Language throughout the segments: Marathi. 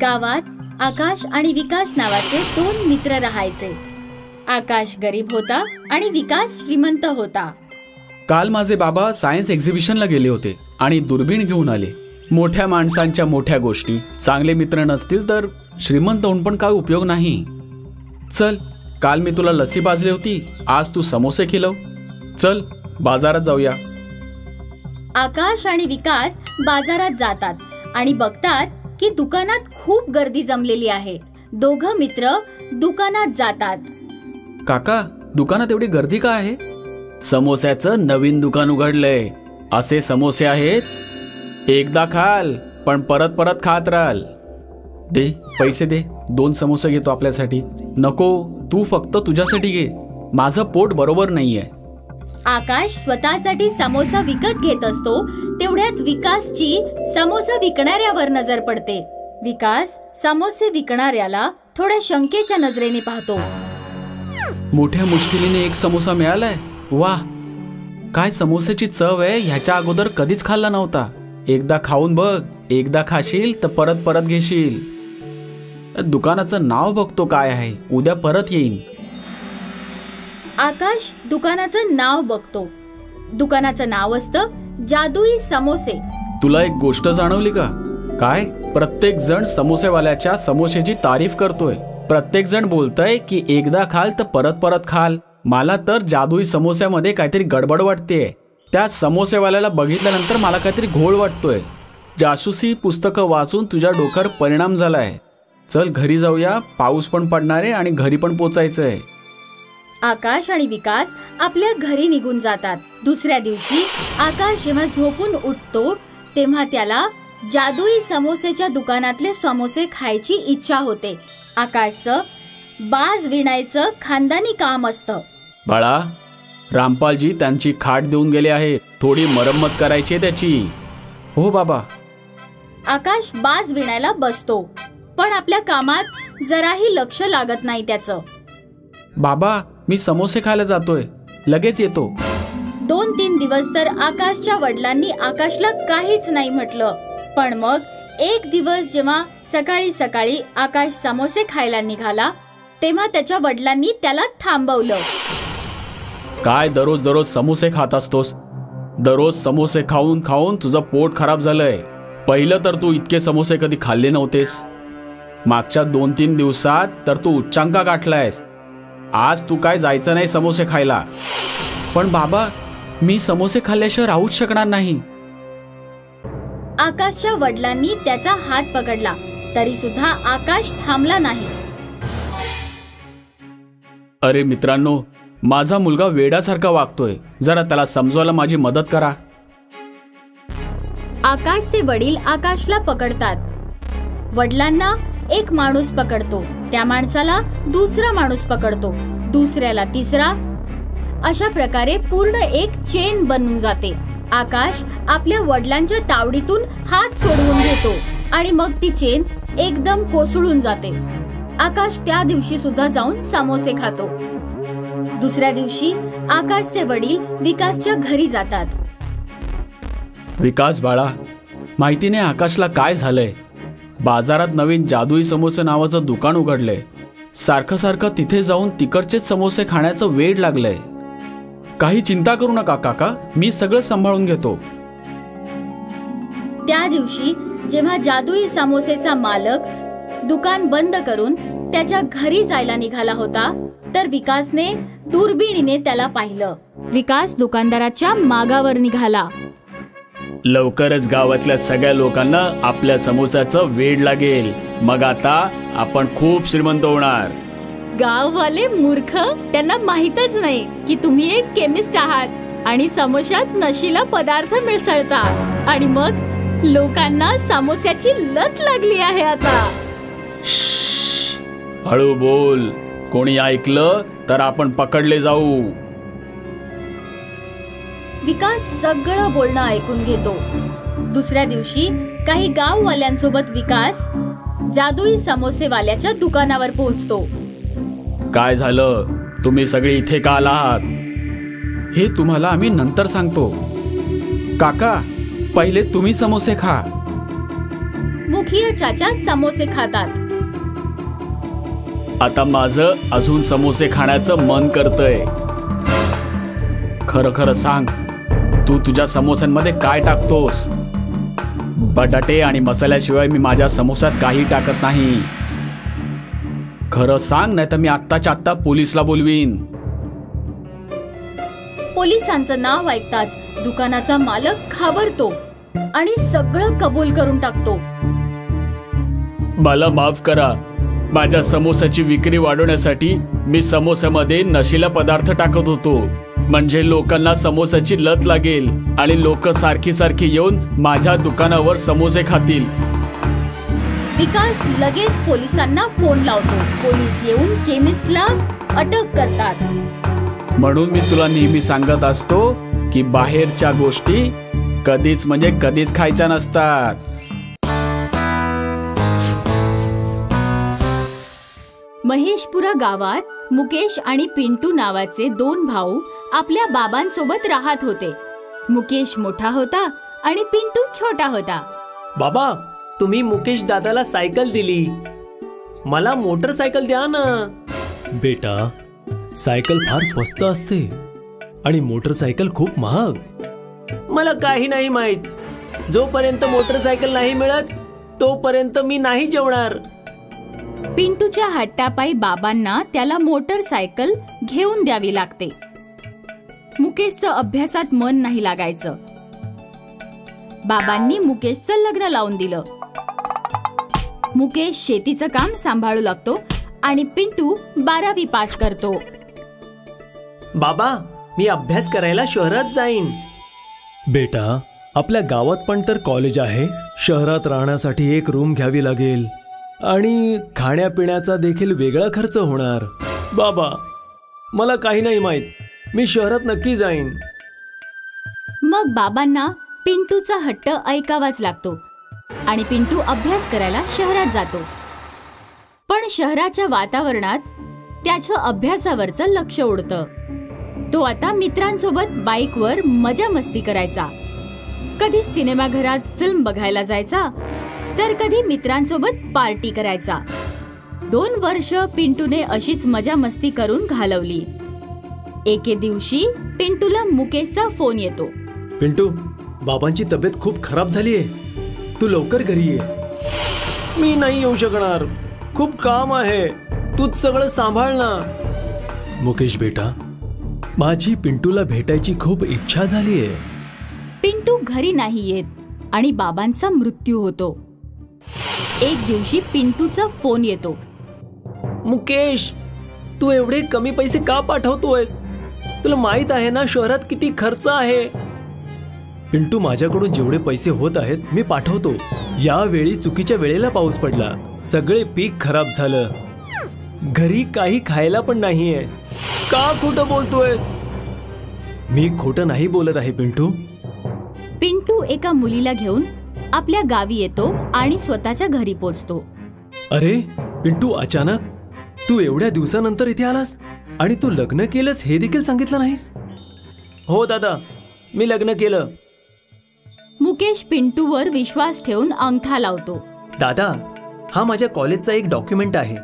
गावात आकाश आणि विकास नावाचे दोन मित्र राहायचे. आकाश गरीब होता आणि विकास श्रीमंत होता. काल माझे बाबा सायन्स एक्झिबिशनला गेले होते आणि दुर्बीण घेऊन आले. मोठ्या माणसांच्या मोठ्या गोष्टी. चांगले मित्र नसतील तर श्रीमंत होऊन पण काय उपयोग नाही. चल, काल मी तुला लस्सी पाजली होती, आज तू समोसे खिलव. चल बाजारात जाऊया. आकाश आणि विकास बाजारात जातात आणि बघतात की दुकानात खूप गर्दी जमलेली आहे. दोघं मित्र दुकानात जातात. काका, दुकानात एवढी गर्दी का आहे? समोस्याचं नवीन दुकान उघडलंय. असे समोसे आहेत, एकदा खाल पण परत परत खात राहाल. दे पैसे दे, 2 समोसे घेतो आपल्यासाठी. नको, तू फक्त तुझ्यासाठी घे, माझं पोट बरोबर नाहीये. आकाश स्वतःसाठी समोसा विकत घेत असतो तेवढ्यात विकासची समोसा विकणाऱ्यावर नजर पडते. विकास समोसे विकणाऱ्याला थोड्या शंकेच्या नजरेने पाहतो. मोठ्या मुश्किलीने एक समोसा मिळालाय. वाह, काय समोस्याची चव आहे, ह्याच्या अगोदर कधीच खाल्ला नव्हता. एकदा खाऊन बघ, एकदा खाशील तर परत परत घेशील. दुकानाचं नाव बघतो काय आहे, उद्या परत येईन. आकाश दुकानाचं नाव बघतो. दुकानाचं नाव असतं जादुई समोसे. तुला एक गोष्ट जाणवली का? काय? प्रत्येक जण समोसेवाल्याच्या समोसेची तारीफ करतोय. प्रत्येक जण बोलतय की एकदा खाल तर परत परत खाल. मला तर जादुई समोस्यामध्ये काहीतरी गडबड वाटतेय. त्या समोसेवाल्याला बघितल्यानंतर मला काहीतरी घोळ वाटतोय. जासूसी पुस्तकं वाचून तुझ्या डोक्यावर परिणाम झालाय. चल घरी जाऊया, पाऊस पण पडणार आहे आणि घरी पण पोचायचंय. आकाश आणि विकास आपल्या घरी निघून जातात. दुसऱ्या दिवशी आकाश जेव्हा झोपून उठतो तेव्हा त्याला जादुई समोसेच्या दुकानातले समोसे खायची इच्छा होते. आकाशचं बाज विणायचं खानदानी काम असतं. बाळा, रामपालजी त्यांची खाट देऊन गेले आहेत, थोडी मरम्मत करायची त्याची. हो बाबा. आकाश बाज विणायला बसतो पण आपल्या कामात जराही लक्ष लागत नाही त्याचं. बाबा, मी समोसे खायला जातोय, लगेच येतो. 2-3 दिवस तर आकाशच्या वडिलांनी आकाशला काहीच नाही म्हटलं. पण मग एक दिवस जेव्हा सकाळी सकाळी आकाश समोसे खायला निघाला तेव्हा त्याच्या वडिलांनी त्याला थांबवलं. काय दररोज दररोज समोसे खात असतोस? दररोज समोसे खाऊन खाऊन तुझं पोट खराब झालंय. पहिलं तर तू इतके समोसे कधी खाल्ले नव्हतेस. मागच्या 2-3 दिवसात तर तू उच्चांक गाठलायस. आज तू काय जायचं नाही समोसे खायला. पण बाबा, मी समोसे खाल्ल्याशिवाय राहूच शकणार नाही. आकाशच्या वडिलांनी त्याचा हात पकडला तरी सुद्धा आकाश थांबला नाही. अरे मित्रांनो, माझा मुलगा वेड्यासारखा वागतोय, जरा त्याला समजवायला माझी मदत करा. आकाशचे वडील आकाशला पकडतात. वडिलांना एक माणूस पकडतो, त्या माणसाला दुसरा माणूस पकडतो, दुसऱ्याला तिसरा. अशा प्रकारे पूर्ण एक चेन बनून जाते. आकाश आपल्या वडिलांच्या तावडीतून हात सोडवून घेतो आणि मग ती चेन एकदम कोसळून जाते. आकाश त्या दिवशी सुद्धा जाऊन समोसे खातो. दुसऱ्या दिवशी आकाशचे वडील विकासच्या घरी जातात. विकास बाळा, माहिती नाही आकाशला काय झालंय. बाजारात नवीन जादुई समोसे नावाचं दुकान उघडलंय. सारखं सारखं तिथे जाऊन तिकडचेच समोसे खाण्याचं वेड लागलंय. काही चिंता करू नका काका, मी सगळं सांभाळून घेतो. त्या दिवशी जेव्हा जादुई समोसेचा मालक दुकान बंद करून त्याच्या घरी जायला निघाला होता तर विकासने दुर्बिणीने त्याला पाहिलं. विकास दुकानदाराच्या मागावर निघाला. लवकरच गावातल्या सगळ्या लोकांना आपल्या समोसाचं वेड लागेल. मग आता आपण खूप श्रीमंत होणार. गाववाले मूर्ख, त्यांना माहीतच नाही की तुम्ही एक केमिस्ट आहात आणि समोशात नशीला पदार्थ मिसळता आणि मग लोकांना समोस्याची लत लागली आहे आता. हळू बोल, कोणी ऐकलं तर आपण पकडले जाऊ. विकास सगळं बोलणं ऐकून घेतो. दुसऱ्या दिवशी काही गाववाल्यांसोबत विकास जादुई समोसेवाल्याच्या दुकानावर पोहोचतो. काय झालं? तुम्ही सगळे इथे का आलात? हे तुम्हाला आम्ही नंतर सांगतो. काका, पहिले तुम्ही समोसे खा. मुखिया चाचा समोसे खातात. आता माझं अजून समोसे खाण्याचं मन करतंय. खरं खरं सांग, तू तुझ्या समोस्यांमध्ये काय टाकतोस? बटाटे आणि मसाल्याशिवाय मी माझ्या समोस्यात काही टाकत नाही. खरं सांग, नाही तर मी आत्ताच्या आत्ता पोलिसला बोलवीन. पोलिसांचं नाव ऐकताच दुकानाचा मालक घाबरतो आणि सगळं कबूल करून टाकतो. मला माफ करा. माझ्या समोसाची विक्री वाढवण्यासाठी मी समोस्यामध्ये नशीला पदार्थ टाकत होतो, म्हणजे लोकांना समोसाची लत लागेल आणि लोक सारखी सारखी येऊन माझ्या दुकानावर समोसे खातील. विकास लगेच पोलिसांना फोन लावतो. पोलीस येऊन केमिस्टला अटक करतात. म्हणून मी तुला नेहमी सांगत असतो की बाहेरच्या गोष्टी कधीच म्हणजे कधीच खायच्या नसतात. महेशपुरा गावात मुकेश आणि पिंटू नावाचे 2 भाऊ आपल्या बाबांसोबत राहत होते. मुकेश मोठा होता आणि पिंटू छोटा होता. बाबा, तुम्ही मुकेश दादाला सायकल दिली, मला मोटरसायकल द्या ना. बेटा, सायकल फार स्वस्त असते आणि मोटरसायकल खूप महाग. मला काही नाही माहित. जोपर्यंत मोटरसायकल नाही मिळत तोपर्यंत मी नाही जेवणार. पिंटूच्या हट्टापायी बाबांना त्याला मोटरसायकल घेऊन द्यावी लागते. मुकेशचं अभ्यासात मन नाही लागायचं. बाबांनी मुकेशचं लग्न लावून दिलं. मुकेश शेतीचं काम सांभाळू लागतो आणि पिंटू 12वी पास करतो. बाबा, मी अभ्यास करायला शहरात जाईन. बेटा, आपल्या गावात पण तर कॉलेज आहे. शहरात राहण्यासाठी एक रूम घ्यावी लागेल आणि खाण्यापिण्याचा देखील वेगळा खर्च होणार. बाबा, मला काही नाही माहित. मी शहरात नक्की जाईन. मग बाबांना पिंटूचा हट्ट ऐकावाच लागतो आणि पिंटू अभ्यास करायला शहरात जातो. पण शहराच्या वातावरणात त्याचं अभ्यासावरचं लक्ष उडतं. तो आता मित्रांसोबत बाईकवर मजा मस्ती करायचा. कधी सिनेमाघरात फिल्म बघायला जायचा, तर कधी मित्रांसोबत पार्टी करायचा. 2 वर्ष पिंटूने अशीच मजा मस्ती करून घालवली. एके दिवशी पिंटूला मुकेशचा फोन येतो. पिंटू, बाबांची तब्येत खूप खराब झालीये, तू लवकर घरी ये. मी नाही येऊ शकणार, खूप काम आहे. तूच सगळं सांभाळ ना. मुकेश बेटा, माझी पिंटूला भेटायची खूप इच्छा झालीये. पिंटू घरी नाही येत आणि बाबांचा मृत्यू होतो. एक दिवशी पिंटूचा फोन येतो. मुकेश, तू एवढे कमी पैसे का पाठवतोयस? तुला माहित आहे ना शहरात किती खर्च आहे. पिंटू, माझ्याकडून जेवढे पैसे होत आहेत मी पाठवतो. यावेळी चुकीच्या वेळेला पाऊस पडला, सगळे पीक खराब झालं, घरी काही खायला पण नाहीये. का खोटं बोलतोयस? मी खोटं नाही बोलत आहे पिंटू. पिंटू एका मुलीला घेऊन आपल्या गावी येतो आणि स्वतःच्या घरी पोचतो. अरे पिंटू, अचानक तू एवढ्या दिवसानंतर इथे आलास आणि तू लग्न केलंस हे देखील सांगितलं नाहीस. हो दादा, मी लग्न केलं. मुकेश पिंटूवर विश्वास ठेवून अंगठा लावतो. दादा, हा माझ्या कॉलेजचा एक डॉक्युमेंट आहे,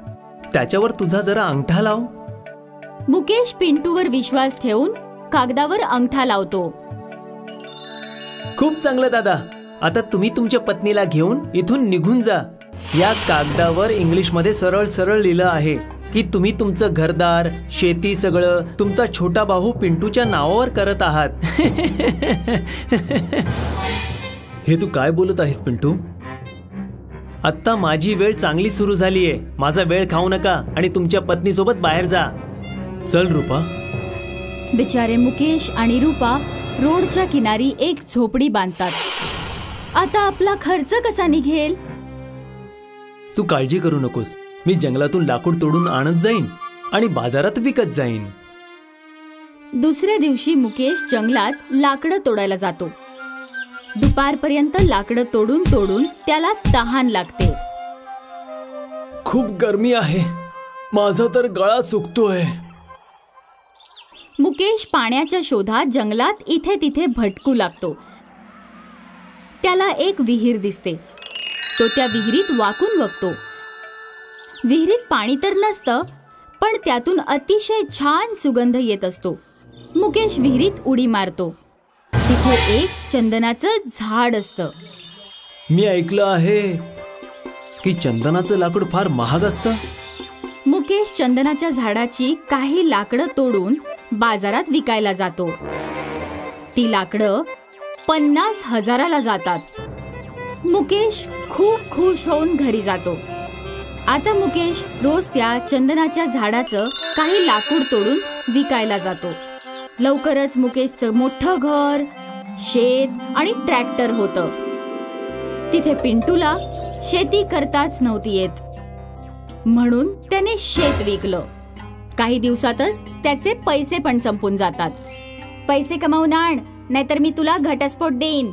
त्याच्यावर तुझा जरा अंगठा लाव. मुकेश पिंटूवर विश्वास ठेवून कागदावर अंगठा लावतो. खूप चांगलं दादा. आता तुम्ही तुमच्या पत्नीला घेऊन इथून निघून जा. या कागदावर इंग्लिशमध्ये सरळ सरळ लिहिलं आहे की तुम्ही तुमचं घरदार, शेती सगळं तुमचा छोटा भाऊ पिंटूच्या नावावर करत आहात. हे तू काय बोलत आहेस पिंटू? आता माझी वेळ चांगली सुरू झालीये. माझा वेळ खाऊ नका आणि तुमच्या पत्नीसोबत बाहेर जा. चल रूपा. बिचारे मुकेश आणि रूपा रोडच्या किनारी एक झोपडी बांधतात. आता आपला खर्च कसा निघेल? तू काळजी करू नकोस. मी जंगलातून लाकूड तोडून आणत जाईन आणि बाजारात विकत जाईन. दुसऱ्या दिवशी मुकेश जंगलात लाकडं तोडायला जातो. दुपारपर्यंत लाकडं तोडून तोडून त्याला तहान लागते. खूप गरमी आहे, माझा तर गळा सुकतोय. मुकेश पाण्याच्या शोधात जंगलात इथे तिथे भटकू लागतो. त्याला एक विहीर दिसते. तो त्या विहिरीत वाकून बघतो. विहिरीत पाणी तर नसतं, पण त्यातून अतिशय छान सुगंध येत असतो. मुकेश विहिरीत उडी मारतो. तिथे एक चंदनाचं झाड असतं. मी ऐकलं आहे की चंदनाचं लाकूड फार महाग असतं. मुकेश चंदनाच्या झाडाची काही लाकडं तोडून बाजारात विकायला जातो. ती लाकडं 50,000ला जातात. मुकेश खूप खुश होऊन घरी जातो. आता मुकेश रोज त्या चंदनाच्या झाडाचं काही लाकूड तोडून विकायला जातो. लवकरच मुकेशचं मोठं घर, शेत आणि ट्रॅक्टर होतं. तिथे पिंटूला शेती करताच नव्हती येत, म्हणून त्याने शेत विकलं. काही दिवसातच त्याचे पैसे पण संपून जातात. पैसे कमावून आण, नाहीतर मी तुला घटस्फोट देईन.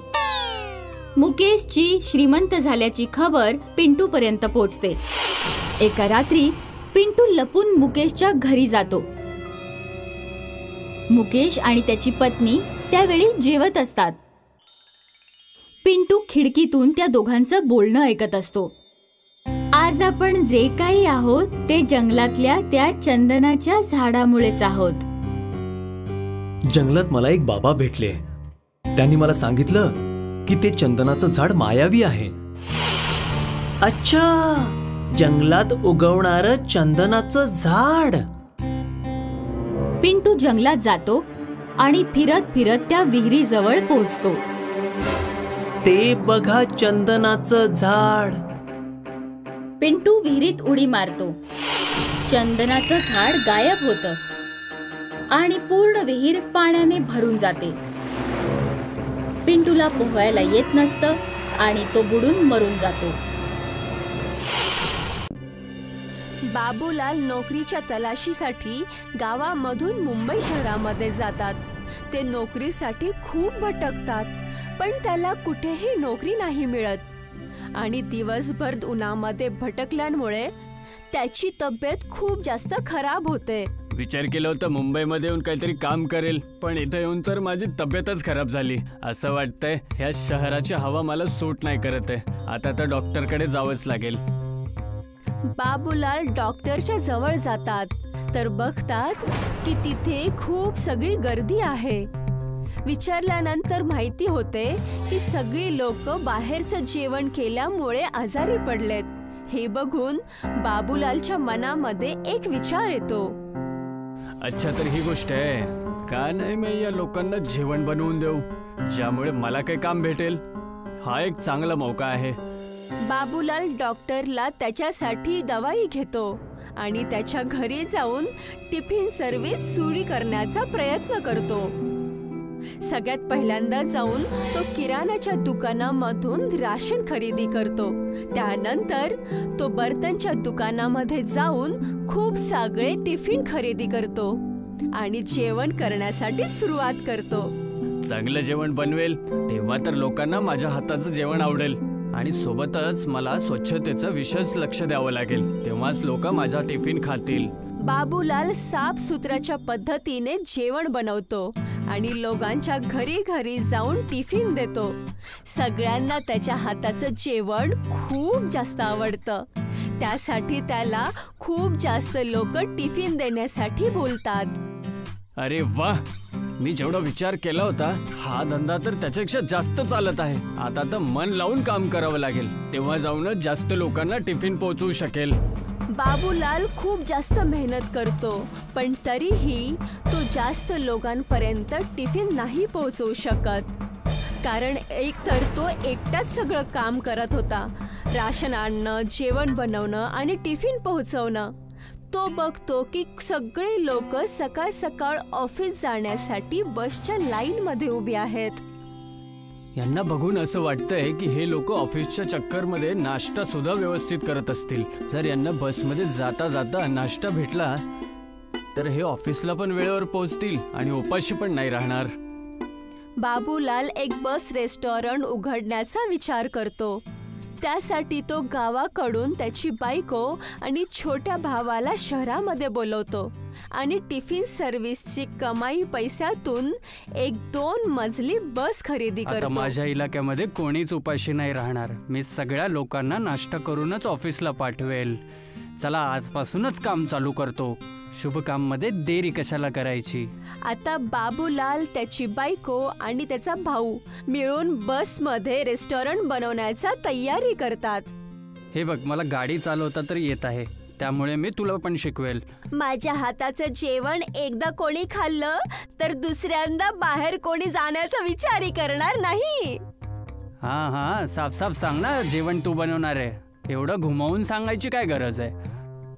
मुकेशची श्रीमंत झाल्याची खबर पिंटू पर्यंत पोहोचते. एका रात्री पिंटू लपून मुकेशच्या घरी जातो. मुकेश आणि त्याची पत्नी त्यावेळी जेवत असतात. पिंटू खिडकीतून त्या दोघांचं बोलणं ऐकत असतो. आज आपण जे काही आहोत ते जंगलातल्या त्या चंदनाच्या झाडामुळेच आहोत. जंगलात मला एक बाबा भेटले. त्यांनी मला सांगितलं की ते चंदनाचं झाड मायावी आहे. अच्छा, जंगलात उगवणारं चंदनाचं झाड. पिंटू जंगलात जातो आणि फिरत फिरत त्या विहिरीजवळ पोहोचतो. ते बघा चंदनाचं झाड. पिंटू विहिरीत उडी मारतो. चंदनाचं झाड गायब होतं आणि पूर्ण विहीर पाण्याने भरून जाते. पिंटूला पोहायला येत नसतं आणि तो बुडून मरून जातो. बाबूलाल नोकरीच्या तलाशीसाठी गावामधून मुंबई शहरामध्ये जातात. ते नोकरीसाठी खूप भटकतात, पण त्याला कुठेही नोकरी नाही मिळत आणि दिवसभर उन्हामध्ये भटकल्यामुळे त्याची तब्येत खूप जास्त खराब होते. विचार केला होता मुंबईमध्ये येऊन काहीतरी काम करेल, पण इथे येऊन तर माझी तब्येतच खराब झाली. असं वाटतंय ह्या शहराची हवा मला सूट नाही करत आहे. आता तर डॉक्टरकडे जावंच लागेल. बाबूलाल डॉक्टरच्या जवळ जातात तर बघतात की तिथे खूप सगळी गर्दी आहे. विचारल्यानंतर माहिती होते की सगळी लोक बाहेरचं जेवण केल्यामुळे आजारी पडलेत. हे बघून बाबूलालच्या मनामध्ये एक विचार येतो. अच्छा, तर ही गोष्ट आहे का? नाही, मी या लोकांना जेवण बनवून देऊ, ज्यामुळे मला काही काम भेटेल. हा एक चांगला मौका आहे. बाबूलाल डॉक्टरला त्याच्यासाठी दवाई घेतो आणि त्याच्या घरी जाऊन टिफिन सर्व्हिस सुरू करण्याचा प्रयत्न करतो. सगळ्यात पहिल्यांदा जाऊन तो किराणाच्या दुकानामधून राशन खरेदी करतो. त्यानंतर तो बर्तनच्या दुकानामध्ये जाऊन खूप सगळे टिफिन खरेदी करतो आणि जेवण करण्यासाठी सुरुवात करतो. चांगलं जेवण बनवेल तेव्हा तर लोकांना माझ्या हाताचं जेवण आवडेल आणि सोबतच मला स्वच्छतेचं विशेष लक्ष द्यावं लागेल. तेव्हाच लोक माझा टिफिन खातील. बाबूलाल साफसुथऱ्याच्या पद्धतीने जेवण बनवतो आणि लोकांच्या घरी घरी जाऊन टिफिन देतो. सगळ्यांना त्याच्या हाताचं जेवण खूप जास्त आवडतं. त्यासाठी त्याला खूप जास्त लोक टिफिन देण्यासाठी बोलतात. अरे वाह, मी जेवढा विचार केला होता हा धंदा तर त्याच्यापेक्षा जास्त चालत आहे. आता तर मन लावून काम करावं लागेल, तेव्हा जाऊनच जास्त लोकांना टिफिन पोहोचवू शकेल. बाबूलाल खूप जास्त मेहनत करतो, पण तरीही तो जास्त लोकांपर्यंत टिफिन नाही पोहोचवू शकत. कारण एकतर तो एकटाच सगळं काम करत होता. राशन आणणं, जेवण बनवणं आणि टिफिन पोहोचवणं. तो बघतो की सगळे लोक सकाळ सकाळ ऑफिस जाण्यासाठी बसच्या लाईनमध्ये उभी आहेत. यांना बघून असं वाटतंय की हे लोक ऑफिसच्या चक्करमध्ये नाश्ता सुद्धा व्यवस्थित करत असतील. जर यांना बसमध्ये जाता जाता नाश्ता भेटला तर हे ऑफिसला पण वेळेवर पोहोचतील आणि उपाशी पण नाही राहणार. बाबूलाल एक बस रेस्टॉरंट उघडण्याचा विचार करतो. त्यासाठी तो गावाकडून त्याची बायको आणि छोट्या भावाला शहरामध्ये बोलवतो आणि टिफिन सर्व्हिसची कमाई पैशातून 1-2 मजली बस खरेदी आता करतो. माझ्या इलाक्यामध्ये कोणीच उपाशी नाही राहणार. मी सगळ्या लोकांना नाश्ता करूनच ऑफिसला पाठवेल. चला आजपासूनच काम चालू करतो. शुभ काम मध्ये देरी कशाला करायची. आता बाबूलाल, त्याची बायको आणि त्याचा भाऊ मिळून बसमध्ये रेस्टॉरंट बनवण्याचा तयारी करतात. हे बघ, मला गाडी चालवता तर येत आहे, त्यामुळे मी तुला पण शिकवेल. माझ्या हाताचं जेवण एकदा कोणी खाल्लं तर दुसऱ्यांदा बाहेर कोणी जाण्याचा विचारही करणार नाही. हा, साफ साफ सांग ना जेवण तू बनवणार आहे. एवढं घुमावून सांगायची काय गरज आहे.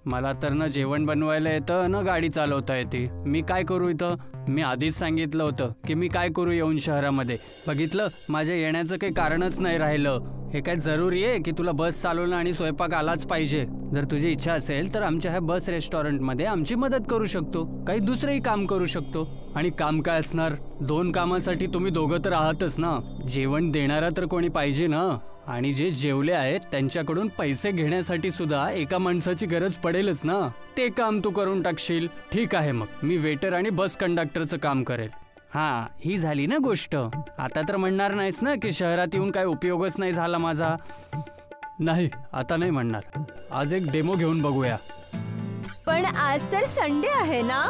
मला तर ना जेवण बनवायला येतं ना गाडी चालवता येते. मी काय करू इथं. मी आधीच सांगितलं होतं की मी काय करू येऊन शहरामध्ये. बघितलं, माझ्या येण्याचं काही कारणच नाही राहिलं. हे काय जरुरी आहे की तुला बस चालवणं आणि स्वयंपाक आलाच पाहिजे. जर तुझी इच्छा असेल तर आमच्या ह्या बस रेस्टॉरंटमध्ये आमची मदत करू शकतो. काही दुसरंही काम करू शकतो. आणि काम काय असणार, 2 कामासाठी तुम्ही दोघं तर आहातच ना. जेवण देणारा तर कोणी पाहिजे ना. आणि जे जेवले आहेत त्यांच्याकडून पैसे घेण्यासाठी सुद्धा एका माणसाची गरज पडेलच ना. ते काम तू करून टाकशील. ठीक आहे, मग मी वेटर आणि बस कंडक्टरचं काम करेल. हा, ही झाली ना गोष्ट. आता तर म्हणणार नाहीस ना की शहरात येऊन काय उपयोगच नाही झाला माझा. नाही, आता नाही म्हणणार. आज एक डेमो घेऊन बघूया. पण आज तर संडे आहे ना.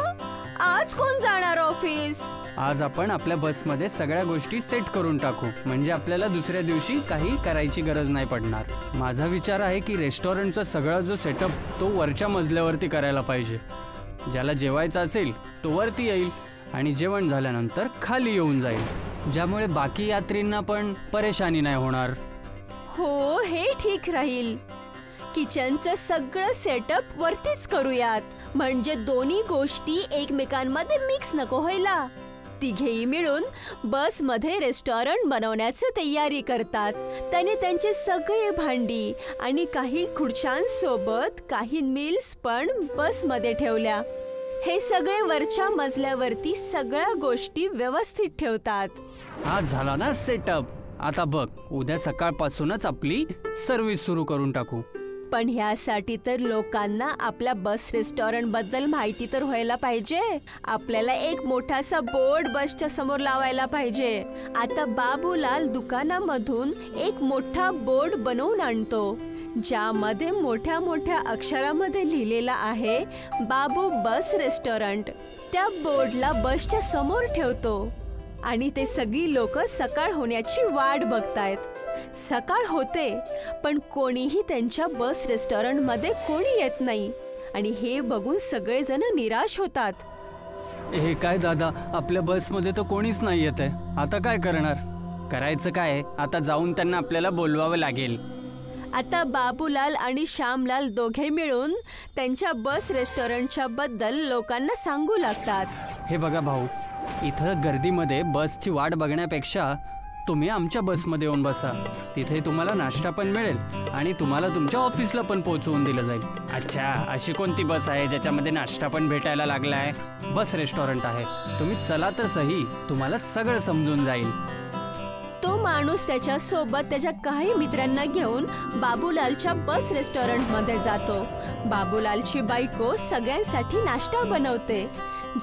आज कोण जाणार ऑफिस. आज आपण आपल्या बसमध्ये सगळ्या गोष्टी सेट करून टाकू. म्हणजे आपल्याला दुसऱ्या दिवशी काही करायची गरज नाही पडणार. माझा विचार आहे की रेस्टॉरंटचा सगळा जो सेटअप तो वरच्या मजल्यावरती करायला पाहिजे. ज्याला जेवायचं असेल तो वरती येईल आणि जेवण झाल्यानंतर खाली येऊन जाईल. ज्यामुळे बाकी यात्रींना पण परेशानी नाही होणार. हो, हे ठीक राहील. किचनचं सगळं सेटअप वरतीच करूयात. म्हणजे दोन्ही गोष्टी एकमेकांमध्ये मिक्स नको व्हायला. तिघेही मिळून बसमध्ये रेस्टॉरंट बनवण्याची तयारी करतात. त्याने त्यांचे सगळे भांडी आणि काही खुर्च्यांसोबत काही मील्स पण बसमध्ये ठेवल्या. हे सगळे वरच्या मजल्यावरती सगळ्या गोष्टी व्यवस्थित ठेवतात. हा झाला ना सेटअप. आता बघ, उद्या सकाळपासूनच आपली सर्व्हिस सुरू करून टाकू. पण ह्यासाठी तर लोकांना आपल्या बस रेस्टॉरंट बद्दल माहिती तर व्हायला पाहिजे. आपल्याला एक मोठासा बोर्ड बसच्या समोर लावायला पाहिजे. आता बाबूलाल दुकानामधून एक मोठा बोर्ड बनवून आणतो ज्यामध्ये मोठ्या मोठ्या अक्षरामध्ये लिहिलेला आहे बाबू बस रेस्टॉरंट. त्या बोर्डला बसच्या समोर ठेवतो आणि ते सगळी लोक सकाळ होण्याची वाट बघतायत. सकाळ होते पण कोणीही त्यांच्या बस रेस्टॉरंटमध्ये कोणी येत नाही आणि हे बघून सगळेजण निराश होतात. हे काय दादा, आपल्या बसमध्ये तर कोणीच नाही येत आहे. आता काय करणार. करायचं काय. आता जाऊन त्यांना आपल्याला बोलवावं लागेल. आता बाबूलाल आणि श्यामलाल दोघे मिळून त्यांच्या बस रेस्टॉरंटच्या बद्दल लोकांना सांगू लागतात. हे बघा भाऊ, इथं गर्दीमध्ये बसची वाट बघण्यापेक्षा तुम्ही आमच्या बसमध्ये येऊन बसा. तिथे तुम्हाला नाश्ता पण मिळेल आणि तुम्हाला तुमच्या ऑफिसला पण पोहोचवून दिलं जाईल. अच्छा, अशी कोणती बस आहे ज्याच्यामध्ये नाश्ता पण भेटायला लागलाय. बस रेस्टॉरंट आहे. तुम्ही चला तर सही, तुम्हाला सगळं समजून जाईल. तो माणूस त्याच्या सोबत त्याच्या काही मित्रांना घेऊन बाबूलालच्या बस रेस्टॉरंट मध्ये जातो. बाबूलालची बायको सगळ्यांसाठी नाश्ता बनवते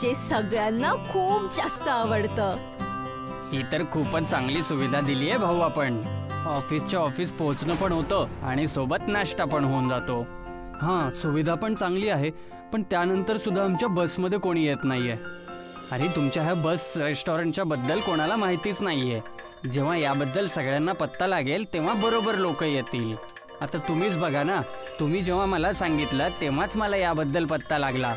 जे सगळ्यांना खूप जास्त आवडतं. ही तर खूपच चांगली सुविधा दिली आहे भाऊ. आपण ऑफिसच्या ऑफिस पोहोचणं पण होतं आणि सोबत नाश्ता पण होऊन जातो. हां, सुविधा पण चांगली आहे, पण त्यानंतर सुद्धा आमच्या बसमध्ये कोणी येत नाहीये. अरे, तुमच्या ह्या बस रेस्टॉरंटच्या बद्दल कोणाला माहितीच नाहीये. जेव्हा याबद्दल सगळ्यांना पत्ता लागेल तेव्हा बरोबर लोक येतील. आता तुम्हीच बघा ना, तुम्ही जेव्हा मला सांगितलं तेव्हाच मला याबद्दल पत्ता लागला.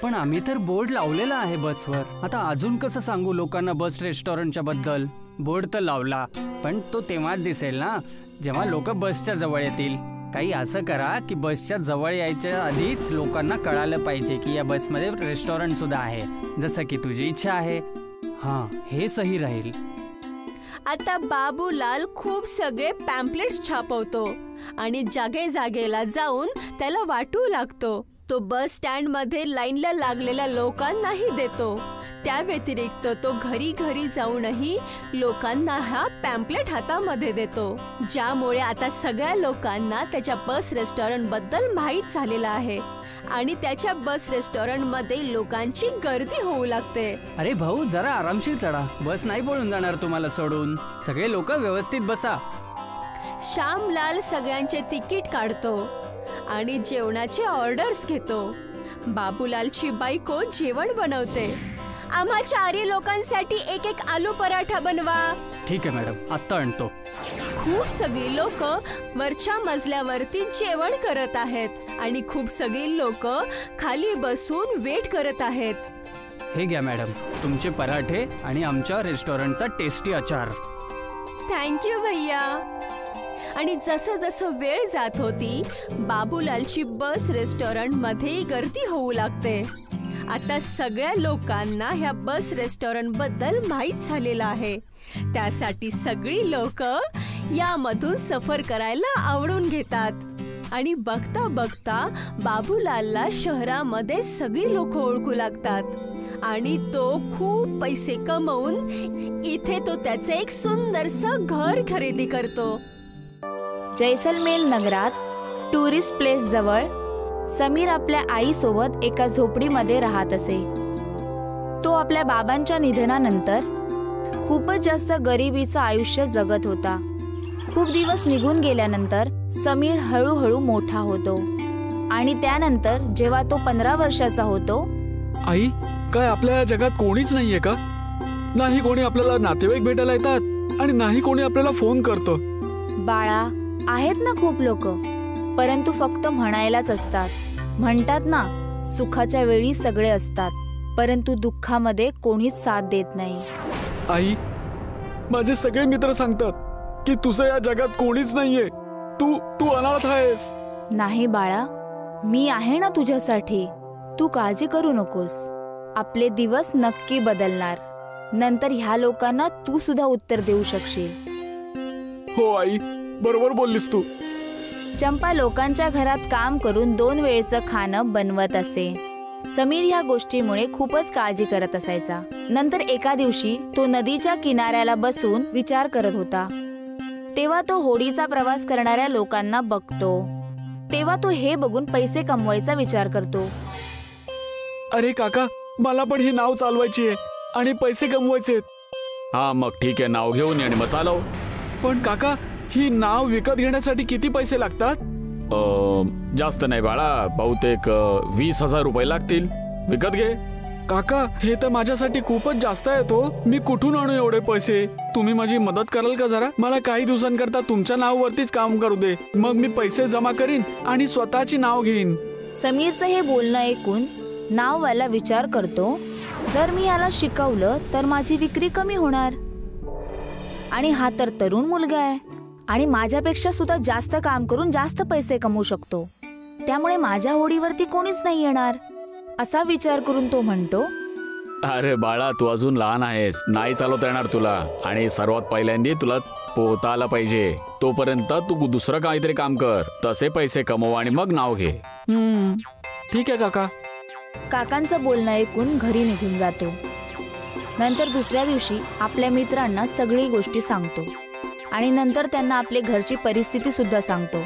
पण आम्ही तर बोर्ड लावलेला आहे बसवर. आता अजून कसं सांगू लोकांना बस रेस्टॉरंटच्या बद्दल. बोर्ड तर लावला, पण तो तेव्हाच दिसेल ना जेव्हा लोक बसच्या जवळ येतील. काही असं करा की बसच्या जवळ यायच्या आधीच लोकांना कळालं पाहिजे की या बसमध्ये रेस्टॉरंट सुद्धा आहे, जसं की तुझी इच्छा आहे. हां, हे सही राहील. आता बाबूलाल खूप सगळे पॅम्पलेट्स छापवतो आणि जागे जागेला जाऊन त्याला वाटू लागतो. तो बस स्टँड मध्ये लाईनला लागलेल्या लोकांनाही देतो. त्या व्यतिरिक्त तो घरी घरी जाऊनही लोकांना हा पॅम्पलेट हातामध्ये देतो, ज्यामुळे आता सगळ्या लोकांना त्याच्या बस रेस्टॉरंट बद्दल माहीत झालेलं आहे आणि त्याच्या बस रेस्टॉरंटमध्ये लोकांची गर्दी होऊ लागते. अरे भाऊ, जरा आरामशीर चढा, बस नाही पळून जाणार तुम्हाला सोडून. सगळे लोक व्यवस्थित बसा. श्यामलाल सगळ्यांचे तिकीट काढतो आणि जेवणाचे ऑर्डर्स घेतो. बाबूलालची बायको जेवण बनवते. आम्हा 4 लोकांसाठी एक आलू पराठा बनवा. ठीक आहे मॅडम, आत्ता आणतो. खूप सगळी लोक वरच्या मजल्यावरती जेवण करत आहेत आणि खूप सगळी लोक खाली बसून वेट करत आहेत. हे घ्या मॅडम, तुमचे पराठे आणि आमच्या रेस्टॉरंटचा टेस्टी अचार. थँक्यू भैया. आणि जसं जसं वेळ जात होती, बाबूलालची बस रेस्टॉरंट मध्ये गर्दी होऊ लागते. आता सगळ्या लोकांना ह्या बस रेस्टॉरंट बद्दल माहीत झालेलं आहे. त्यासाठी सगळी लोक यामधून सफर करायला आवडून घेतात आणि बघता बघता बाबूलालला शहरामध्ये सगळी लोक ओळखू लागतात आणि तो खूप पैसे कमवून इथे तो त्याचे एक सुंदरसं घर खरेदी करतो. जैसलमेर नगरात टुरिस्ट प्लेस जवळ समीर आपल्या आईसोबत एका झोपडीमध्ये राहत असे. तो आपल्या बाबांच्या निधनानंतर खूपच जास्त गरिबीचं आयुष्य जगत होता. खूप दिवस निघून गेल्यानंतर समीर हळूहळू मोठा होतो आणि त्यानंतर जेव्हा तो 15 वर्षाचा होतो. आई, काय आपल्या या जगात कोणीच नाहीये का? नाही कोणी आपल्याला नातेवाईक भेटायला येतात आणि नाही कोणी आपल्याला फोन करतो. बाळा, आहेत ना खूप लोक, परंतु फक्त म्हणायलाच असतात. म्हणतात ना, सुखाच्या वेळी सगळे असतात, परंतु दुःखामध्ये कोणीच साथ देत नाही. आई, माझे सगळे मित्र सांगतात की तुझं या जगात कोणीच नाहीये, तू अनाथ आहेस. नाही बाळा, मी आहे ना तुझ्यासाठी. तू काळजी करू नकोस. आपले दिवस नक्की बदलणार. नंतर ह्या लोकांना तू सुद्धा उत्तर देऊ शकशील. हो आई, बरोबर बोललीस तू. चंपा लोकांच्या घरात काम करून 2 वेळचं खाणं बनवत असे. समीर ह्या गोष्टीमुळे खूपच काळजी करत असायचा. नंतर एका दिवशी तो नदीच्या किनाऱ्याला बसून विचार करत होता. तेव्हा तो होडीचा प्रवास करणाऱ्या लोकांना बघतो. तेव्हा तो हे बघून पैसे कमवायचा विचार करतो. अरे काका, मला पण ही नाव चालवायची आहे आणि पैसे कमवायचे. हा मग ठीक आहे, नाव घेऊन ये आणि मग चालव. पण काका, ही नाव विकत घेण्यासाठी किती पैसे लागतात? जास्त नाही बाळा, बहुतेक 20,000 रुपये लागतील. विकत घे. काका, हे तर माझ्यासाठी खूपच जास्त आहे. तो मी कुठून आणू एवढे पैसे? तुम्ही माझी मदत कराल का जरा? मला काही दिवसांकरता तुमच्या नावावरतीच काम करू दे. मग मी पैसे जमा करीन आणि स्वतःची नाव घेईन. समीरचं हे बोलणं ऐकून नाववाला विचार करतो, जर मी याला शिकवलं तर माझी विक्री कमी होणार आणि हा तर तरुण मुलगा आहे आणि माझ्यापेक्षा सुद्धा जास्त काम करून जास्त पैसे कमवू शकतो. त्यामुळे माझ्या होडीवरती कोणीच नाही येणार. असा विचार करून तो म्हणतो, अरे बाळा, तू अजून लहान आहेस, नाही चालवता येणार तुला. आणि सर्वात पहिल्यांदा तुला पोहता आला पाहिजे. तोपर्यंत तू दुसरं काहीतरी काम कर, तसे पैसे कमव आणि मग नाव घे. ठीक आहे काका. काकांचं बोलणं ऐकून घरी निघून जातो. नंतर दुसऱ्या दिवशी आपल्या मित्रांना सगळी गोष्टी सांगतो आणि नंतर त्यांना आपल्या घरची परिस्थिती सुद्धा सांगतो.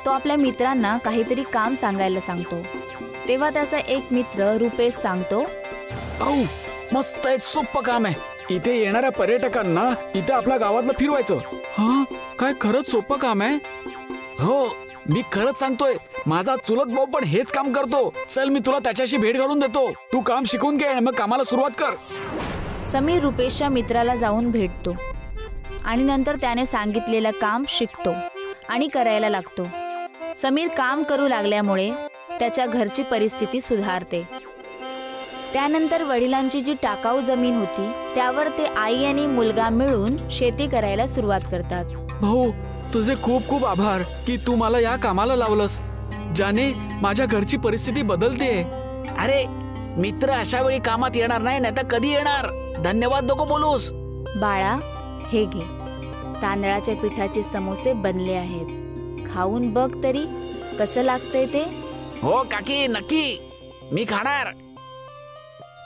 तो आपल्या मित्रांना काहीतरी काम सांगायला सांगतो. तेव्हा त्याचा एक मित्र रुपेश सांगतो, औ, मस्त एक सोपं काम आहे. इथे येणाऱ्या पर्यटकांना इथे आपल्या गावातलं फिरवायचं. हा, काय खरंच सोपं काम आहे? हो, मी खरंच सांगतोय. माझा चुलत भाऊ पण हेच काम करतो. चल, मी तुला त्याच्याशी भेट घालून देतो. तू काम शिकून घे आणि मग कामाला सुरुवात कर. समीर रुपेशच्या मित्राला जाऊन भेटतो आणि नंतर त्याने सांगितलेलं काम शिकतो आणि करायला लागतो. समीर काम करू लागल्यामुळे त्याच्या घरची परिस्थिती सुधारते. त्यानंतर वडिलांची जी टाकाऊ जमीन होती त्यावर ते आई आणि मुलगा मिळून शेती करायला सुरुवात करतात. भाऊ, तुझे खूप खूप आभार की तू मला या कामाला लावलंस, ज्याने माझ्या घरची परिस्थिती बदलते. अरे मित्र अशा वेळी कामात येणार नाही, तर कधी येणार? धन्यवाद नको बोलूस. बाळा, हे घे. तांदळाच्या पिठाचे समोसे बनले आहेत. खाऊन बघ तरी कसं लागतंय ते. हो काकी, नक्की मी खाणार.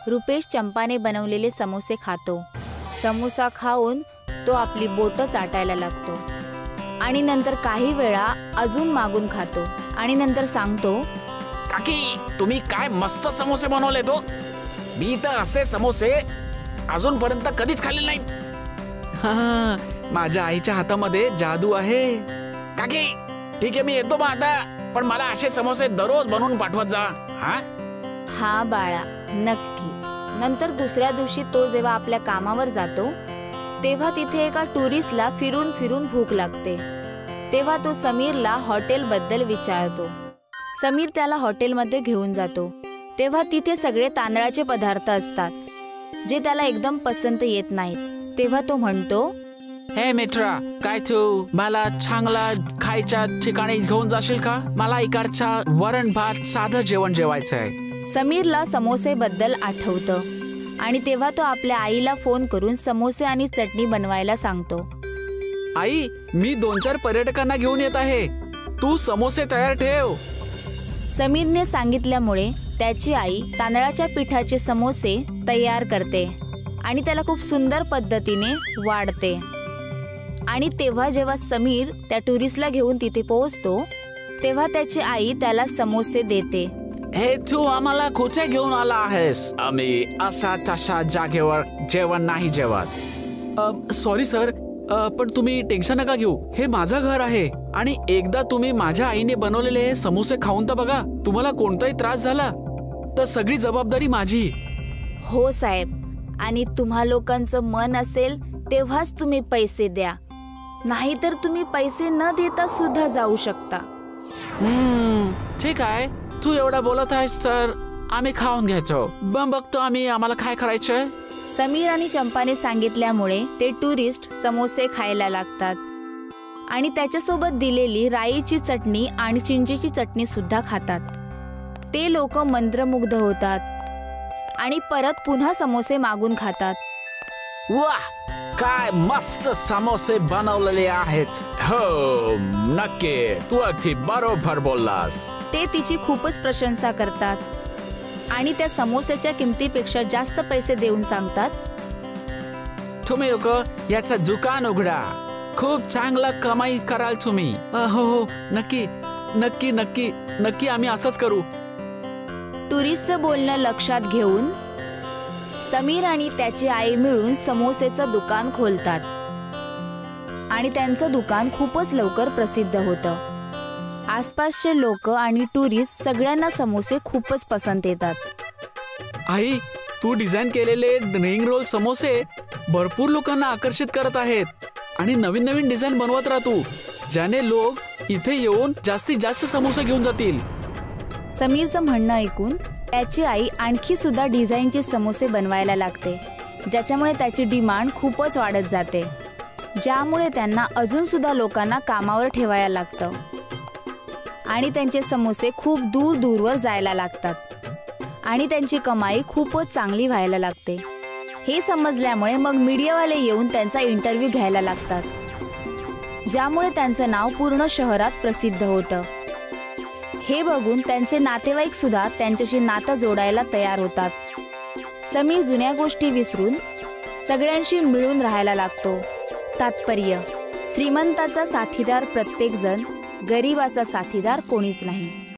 रुपेश चंपाने बनवलेले समोसे खातो. समोसा खाऊन तो आपली बोटं चाटायला लागतो आणि नंतर काही वेळा अजून मागून खातो आणि नंतर सांगतो, काकी, तुम्ही काय मस्त समोसे बनवले तो. मी तर असे समोसे अजूनपर्यंत कधीच खाल्ले नाहीत. हा, माझ्या आईच्या हातामध्ये जादू आहे. काकी ठीक आहे, मी येतो मग आता. पण मला असे समोसे दररोज बनवून पाठवत जा. हा हा बाळा, नक्की. नंतर दुसऱ्या दिवशी तो जेव्हा आपल्या कामावर जातो तेव्हा तिथे एका टुरिस्टला फिरून फिरून भूक लागते. तेव्हा तो समीरला हॉटेलबद्दल विचारतो. समीर त्याला हॉटेलमध्ये घेऊन जातो. तेव्हा तिथे सगळे तांदळाचे पदार्थ असतात जे त्याला एकदम पसंत येत नाहीत. तेव्हा तो म्हणतो, हे मित्रा, काय तू मला चांगला खायच्या ठिकाणी घेऊन जाशील का? मला इकडच्या वरण भात साधं जेवण जेवायचंय. समीरला समोसेबद्दल आठवतं आणि तेव्हा तो आपल्या आईला फोन करून समोसे आणि चटणी बनवायला सांगतो. आई, मी 2-4 पर्यटकांना घेऊन येत आहे. तू समोसे तयार ठेव. समीरने सांगितल्यामुळे त्याची आई तांदळाच्या पिठाचे समोसे तयार करते आणि त्याला खूप सुंदर पद्धतीने वाढते. आणि तेव्हा जेव्हा समीर त्या टुरिस्टला घेऊन तिथे पोहोचतो तेव्हा त्याची आई त्याला समोसे देते. हे तू आम्हाला कुठे घेऊन आला आहेस? आम्ही असा तशा जागेवर जेवण नाही जेवत. सॉरी सर, पण तुम्ही टेन्शन नका घेऊ. हे माझं घर आहे आणि एकदा तुम्ही माझ्या आईने बनवलेले हे समोसे खाऊन तर बघा. तुम्हाला कोणताही त्रास झाला तर सगळी जबाबदारी माझी. हो साहेब, आणि तुम्हा लोकांचं मन असेल तेव्हाच तुम्ही पैसे द्या, नाहीतर तुम्ही पैसे न देता सुद्धा जाऊ शकता. ठीक आहे, तू एवढा बोलत आहेस तर आम्ही खाऊन घ्यायचो. बघतो आम्ही आम्हाला काय करायचंय. समीर आणि चंपाने सांगितल्यामुळे ते टुरिस्ट समोसे खायला लागतात आणि त्याच्यासोबत दिलेली राईची चटणी आणि चिंचेची चटणी सुद्धा खातात. ते लोक मंत्रमुग्ध होतात आणि परत पुन्हा समोसे मागून खातात. वाह, काय मस्त समोसे बनवलेले आहेत. हो नक्की, तू अगदी बरोबर बोललास. ते तिची खूपच प्रशंसा करतात आणि त्या समोसेच्या किमतीपेक्षा जास्त पैसे देऊन सांगतात, तुम्ही लोक याचं दुकान उघडा, खूप चांगला कमाई कराल तुम्ही. हो हो, नक्की नक्की नक्की नक्की आम्ही असंच करू. टुरिस्टचं बोलणं लक्षात घेऊन समीर आणि त्याची आई मिळून समोसेचं दुकान खोलतात आणि त्यांचं दुकान खूपच लवकर प्रसिद्ध होतं. आसपासचे लोक आणि टुरिस्ट सगळ्यांना समोसे खूपच पसंत येतात. आई, तू डिझाईन केलेले रिंग रोल समोसे भरपूर लोकांना आकर्षित करत आहेत आणि नवीन नवीन डिझाईन बनवत राहा तू, ज्याने लोक इथे येऊन जास्तीत जास्त समोसे घेऊन जातील. समीरचं म्हणणं ऐकून त्याची आई आणखी सुद्धा डिझाईनचे समोसे बनवायला लागते, ज्याच्यामुळे त्याची डिमांड खूपच वाढत जाते, ज्यामुळे त्यांना अजून सुद्धा लोकांना कामावर ठेवायला लागतं आणि त्यांचे समोसे खूप दूर दूरवर जायला लागतात आणि त्यांची कमाई खूपच चांगली व्हायला लागते. हे समजल्यामुळे मग मीडियावाले येऊन त्यांचा इंटरव्ह्यू घ्यायला लागतात, ज्यामुळे त्यांचं नाव पूर्ण शहरात प्रसिद्ध होतं. हे बघून त्यांचे नातेवाईक सुद्धा त्यांच्याशी नातं जोडायला तयार होतात. समीर जुन्या गोष्टी विसरून सगळ्यांशी मिळून राहायला लागतो. तात्पर्य: श्रीमंताचा साथीदार प्रत्येक जण, गरिबाचा साथीदार कोणीच नाही.